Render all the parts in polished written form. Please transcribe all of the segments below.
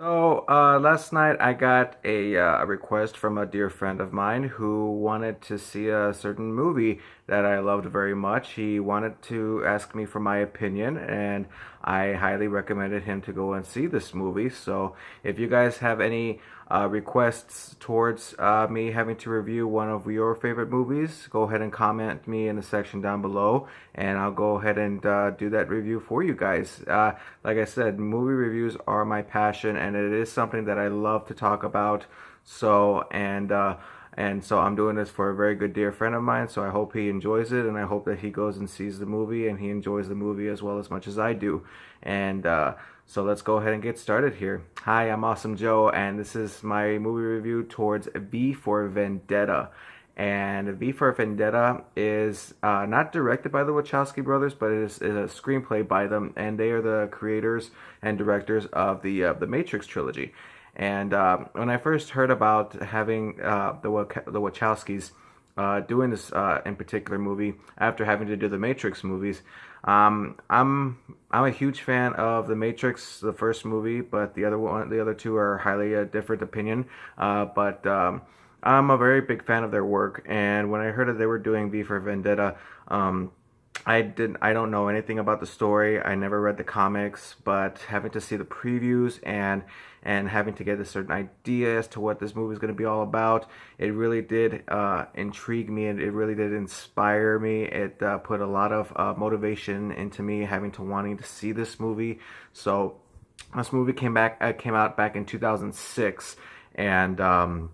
Last night I got a request from a dear friend of mine who wanted to see a certain movie that I loved very much. He wanted to ask me for my opinion, and I highly recommended him to go and see this movie. So, if you guys have any requests towards me having to review one of your favorite movies, go ahead and comment me in the section down below, and I'll go ahead and do that review for you guys. Like I said, movie reviews are my passion, and it is something that I love to talk about. So, and so I'm doing this for a very good dear friend of mine, so I hope he enjoys it, and I hope that he goes and sees the movie, and he enjoys the movie as well as much as I do. And so let's go ahead and get started here. Hi, I'm Awesome Joe, and this is my movie review towards V for Vendetta. And V for Vendetta is not directed by the Wachowski brothers, but it is a screenplay by them, and they are the creators and directors of the Matrix trilogy. And when I first heard about having the Wachowskis doing this in particular movie after having to do the Matrix movies, I'm a huge fan of the Matrix, the first movie, but the other two are highly different opinion. But I'm a very big fan of their work, and when I heard that they were doing V for Vendetta, I don't know anything about the story. I never read the comics, but having to see the previews and having to get a certain idea as to what this movie is going to be all about, it really did intrigue me, and it really did inspire me. It put a lot of motivation into me having to wanting to see this movie. So this movie came out back in 2006, and I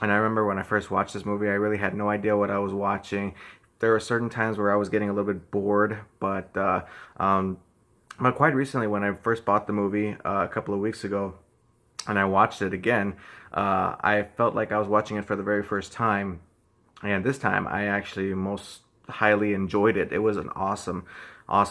remember when I first watched this movie, I really had no idea what I was watching. There were certain times where I was getting a little bit bored, but quite recently, when I first bought the movie a couple of weeks ago, and I watched it again, I felt like I was watching it for the very first time, and this time I actually most highly enjoyed it. It was an awesome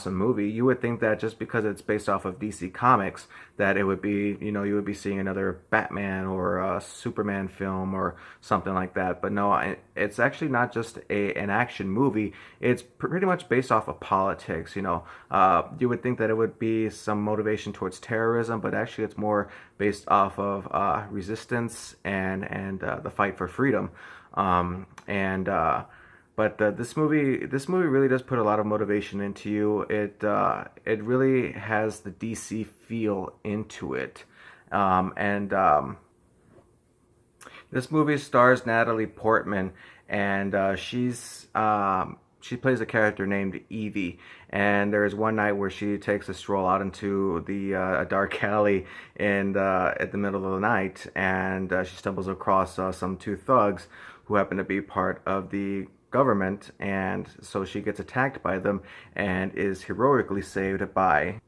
movie. You would think that just because it's based off of DC Comics, that it would be, you would be seeing another Batman or a Superman film or something like that. But no, it's actually not just an action movie. It's pretty much based off of politics. You would think that it would be some motivation towards terrorism, but actually it's more based off of resistance and the fight for freedom. Um, and But this movie really does put a lot of motivation into you. It really has the DC feel into it, and this movie stars Natalie Portman, and she plays a character named Evie. And there is one night where she takes a stroll out into the a dark alley at the middle of the night, and she stumbles across some two thugs who happen to be part of the government, and so she gets attacked by them and is heroically saved by,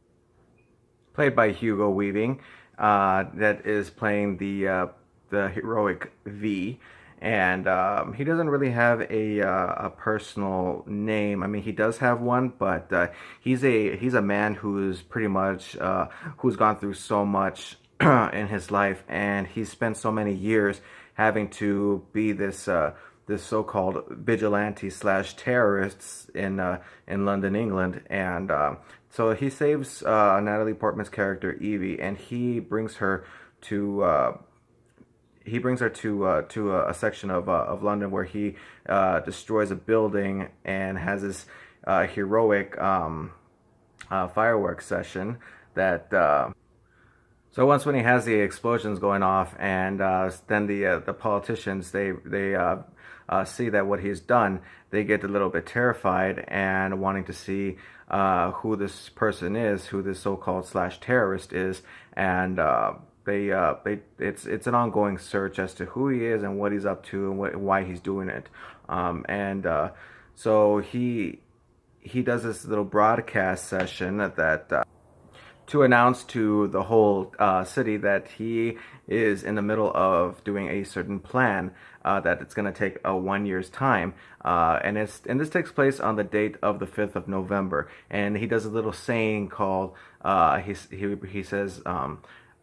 played by Hugo Weaving, that is playing the heroic V. And he doesn't really have a personal name. I mean, he does have one, but he's a man who's pretty much who's gone through so much in his life, and he's spent so many years having to be this so-called vigilante slash terrorists in London, England, and so he saves Natalie Portman's character Evie, and he brings her to a section of London where he destroys a building and has this heroic fireworks session that. So once when he has the explosions going off, and then the politicians they see that what he's done, they get a little bit terrified and wanting to see who this person is, who this so-called slash terrorist is, and it's an ongoing search as to who he is and what he's up to and why he's doing it, so he does this little broadcast session that to announce to the whole city that he is in the middle of doing a certain plan, that it's going to take a 1 year's time, and this takes place on the date of the 5th of November, and he does a little saying called he says,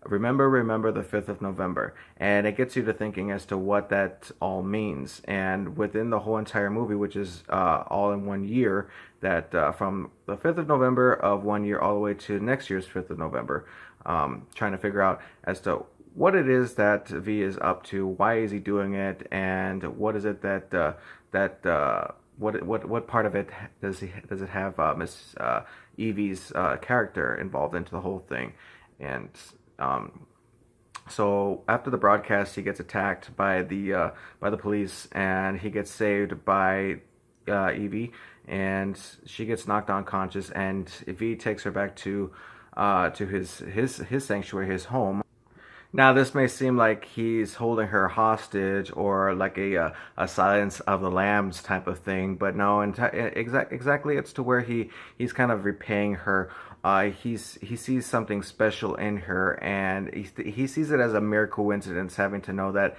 remember the 5th of November. And it gets you to thinking as to what that all means. And within the whole entire movie, which is all in 1 year, that from the 5th of November of 1 year all the way to next year's 5th of November, trying to figure out as to what it is that V is up to, why is he doing it, and what is it what part of it does it have Miss Evie's character involved into the whole thing, and um, so after the broadcast, he gets attacked by the police, and he gets saved by Evie, and she gets knocked unconscious, and V takes her back to his sanctuary, his home. Now, this may seem like he's holding her hostage or like a Silence of the Lambs type of thing, but no, exactly, it's to where he's kind of repaying her. He sees something special in her, and he sees it as a mere coincidence, having to know that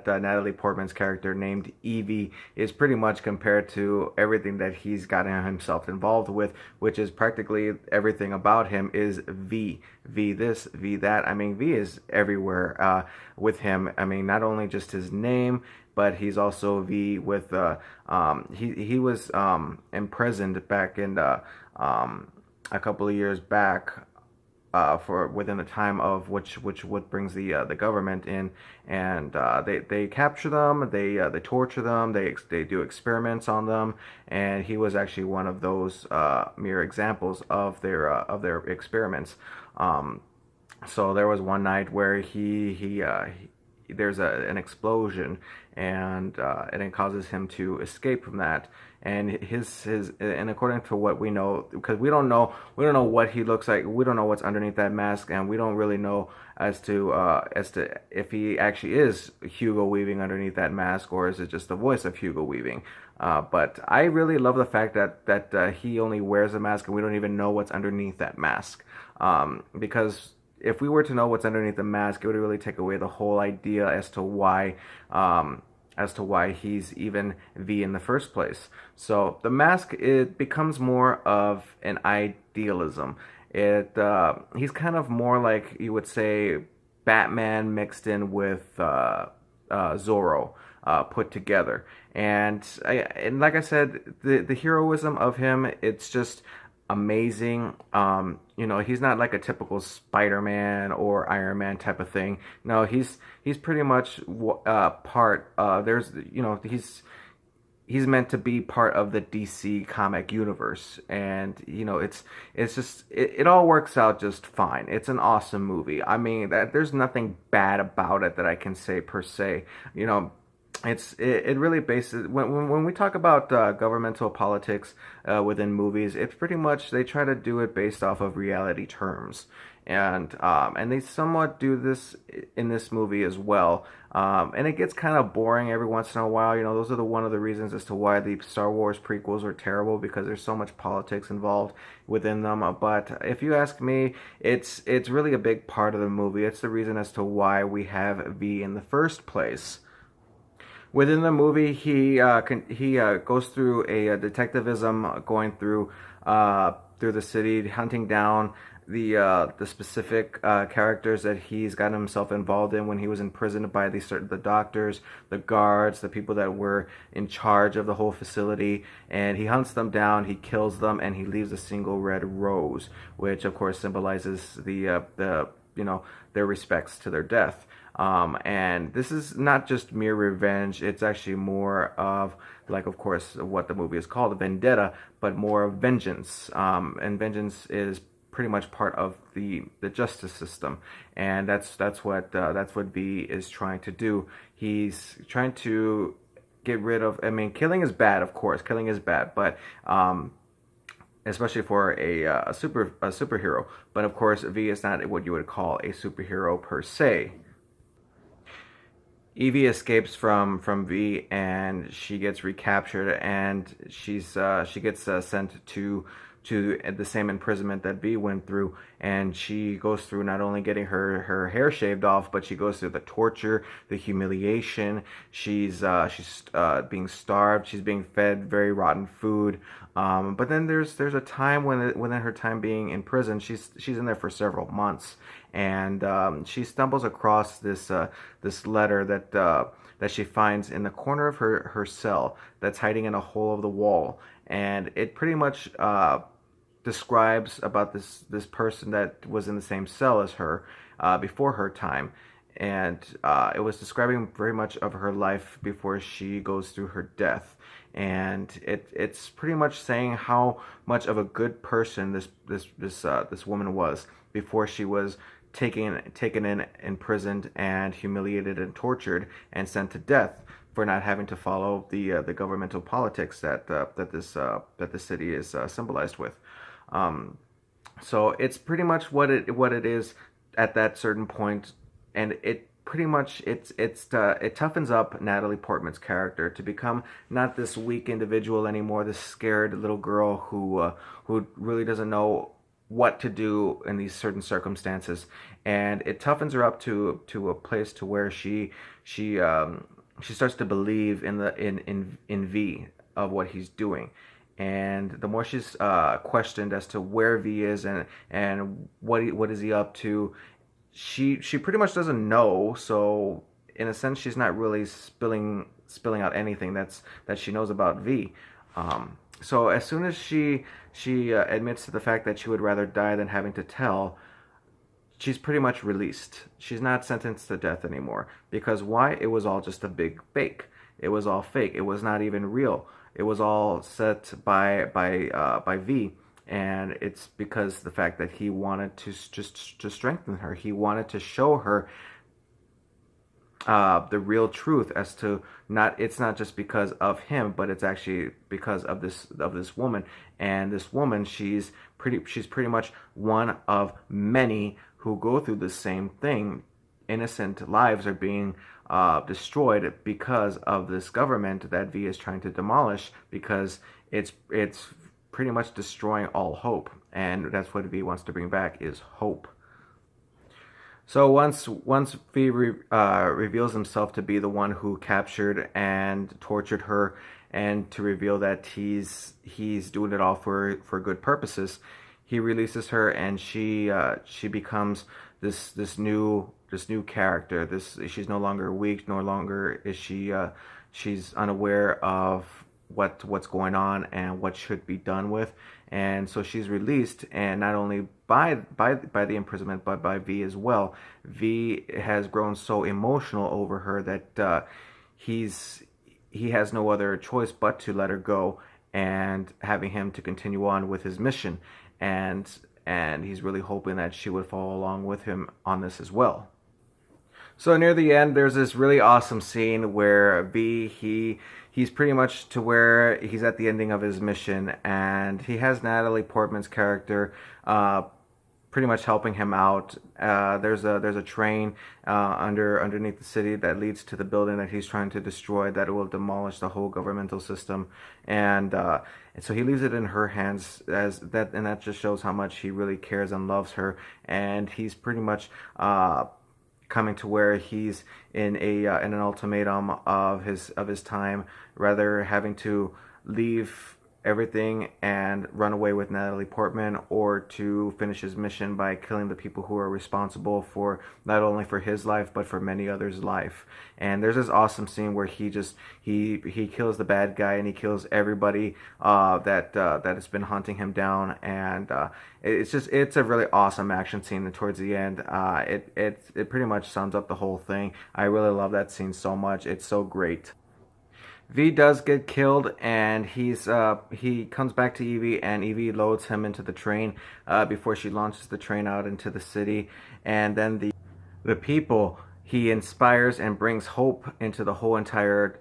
Natalie Portman's character named Evie is pretty much compared to everything that he's gotten himself involved with, which is practically everything about him is V. V this, V that. I mean, V is everywhere with him. I mean, not only just his name, but he's also V with he was imprisoned back in a couple of years back for within the time of which what brings the government in, and they capture them, they torture them, they do experiments on them, and he was actually one of those mere examples of their experiments. So there was one night where there's an explosion, and it causes him to escape from that. And and according to what we know, because we don't know what he looks like, we don't know what's underneath that mask, and we don't really know as to if he actually is Hugo Weaving underneath that mask, or is it just the voice of Hugo Weaving. But I really love the fact that he only wears a mask, and we don't even know what's underneath that mask, because if we were to know what's underneath the mask, it would really take away the whole idea as to why he's even V in the first place. So the mask, it becomes more of an idealism. He's kind of more like, you would say, Batman mixed in with Zorro put together. And like I said, the heroism of him, it's just amazing. He's not like a typical Spider-Man or Iron Man type of thing. No, he's pretty much part. He's meant to be part of the DC comic universe, and it all works out just fine. It's an awesome movie. I mean, there's nothing bad about it that I can say per se. It really bases when we talk about governmental politics within movies. It's pretty much they try to do it based off of reality terms, and they somewhat do this in this movie as well. And it gets kind of boring every once in a while. Those are one of the reasons as to why the Star Wars prequels are terrible, because there's so much politics involved within them. But if you ask me, it's really a big part of the movie. It's the reason as to why we have V in the first place. Within the movie, he goes through a detectivism, going through the city, hunting down the specific characters that he's gotten himself involved in when he was imprisoned by the doctors, the guards, the people that were in charge of the whole facility, and he hunts them down, he kills them, and he leaves a single red rose, which of course symbolizes their respects to their death. And this is not just mere revenge, it's actually more of, like, of course, what the movie is called, Vendetta, but more of vengeance. And vengeance is pretty much part of the justice system, and that's what V is trying to do. He's trying to get rid of. I mean, killing is bad, of course. Killing is bad, but especially for a superhero. But of course, V is not what you would call a superhero per se. Evie escapes from V, and she gets recaptured, and she gets sent to the same imprisonment that V went through, and she goes through not only getting her hair shaved off, but she goes through the torture, the humiliation. She's being starved. She's being fed very rotten food. But then there's a time within her time being in prison, she's in there for several months, and she stumbles across this letter that she finds in the corner of her cell, that's hiding in a hole of the wall, and it pretty much describes about this person that was in the same cell as her before her time, and it was describing very much of her life before she goes through her death, and it's pretty much saying how much of a good person this woman was before she was taken in, imprisoned, and humiliated and tortured and sent to death for not having to follow the governmental politics that the city is symbolized with. So it's pretty much what it is at that certain point, and it pretty much it toughens up Natalie Portman's character to become not this weak individual anymore, this scared little girl who really doesn't know what to do in these certain circumstances, and it toughens her up to a place to where she starts to believe in V, of what he's doing. And the more she's questioned as to where V is and what is he up to, she pretty much doesn't know. So in a sense, she's not really spilling out anything that she knows about V. So as soon as she admits to the fact that she would rather die than having to tell, she's pretty much released. She's not sentenced to death anymore. Because why? It was all just a big fake. It was all fake. It was not even real. It was all set by V, and it's because the fact that he wanted to strengthen her. He wanted to show her the real truth as to it's not just because of him, but it's actually because of this woman. And this woman, she's pretty much one of many who go through the same thing. Innocent lives are being destroyed because of this government that V is trying to demolish, because it's pretty much destroying all hope, and that's what V wants to bring back, is hope. So once V reveals himself to be the one who captured and tortured her, and to reveal that he's doing it all for good purposes, he releases her, and she becomes this new character. She's no longer weak. No longer is she's unaware of what's going on and what should be done with. And so she's released, and not only by the imprisonment, but by V as well. V has grown so emotional over her that he has no other choice but to let her go, and having him to continue on with his mission. And he's really hoping that she would follow along with him on this as well. So near the end, there's this really awesome scene where V, he's pretty much to where he's at the ending of his mission, and he has Natalie Portman's character pretty much helping him out. There's a train underneath the city that leads to the building that he's trying to destroy, that will demolish the whole governmental system, and so he leaves it in her hands, and that just shows how much he really cares and loves her. And he's pretty much coming to where he's in an ultimatum of his time, rather having to leave everything and run away with Natalie Portman, or to finish his mission by killing the people who are responsible for not only for his life but for many others' life. And there's this awesome scene where he kills the bad guy, and he kills everybody that has been hunting him down. And it's a really awesome action scene. And towards the end, it pretty much sums up the whole thing. I really love that scene so much. It's so great. V does get killed, and he comes back to Evie, and Evie loads him into the train before she launches the train out into the city. And then the people he inspires and brings hope into the whole entire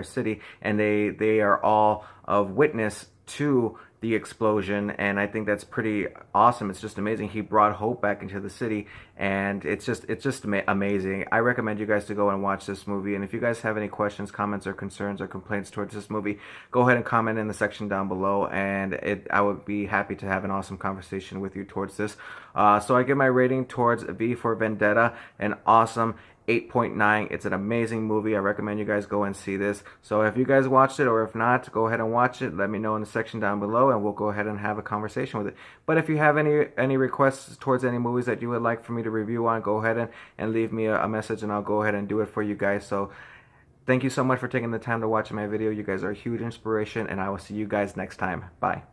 city, and they are all of witness to the explosion. And I think that's pretty awesome. It's just amazing. He brought hope back into the city, and it's just amazing. I recommend you guys to go and watch this movie. And if you guys have any questions, comments, or concerns, or complaints towards this movie, go ahead and comment in the section down below, and I would be happy to have an awesome conversation with you towards this. So I give my rating towards V for Vendetta an awesome 8.9. It's an amazing movie. I recommend you guys go and see this. So if you guys watched it, or if not, go ahead and watch it. Let me know in the section down below, and we'll go ahead and have a conversation with it. But if you have any requests towards any movies that you would like for me to review on, go ahead and leave me a message, and I'll go ahead and do it for you guys. So thank you so much for taking the time to watch my video. You guys are a huge inspiration, and I will see you guys next time. Bye.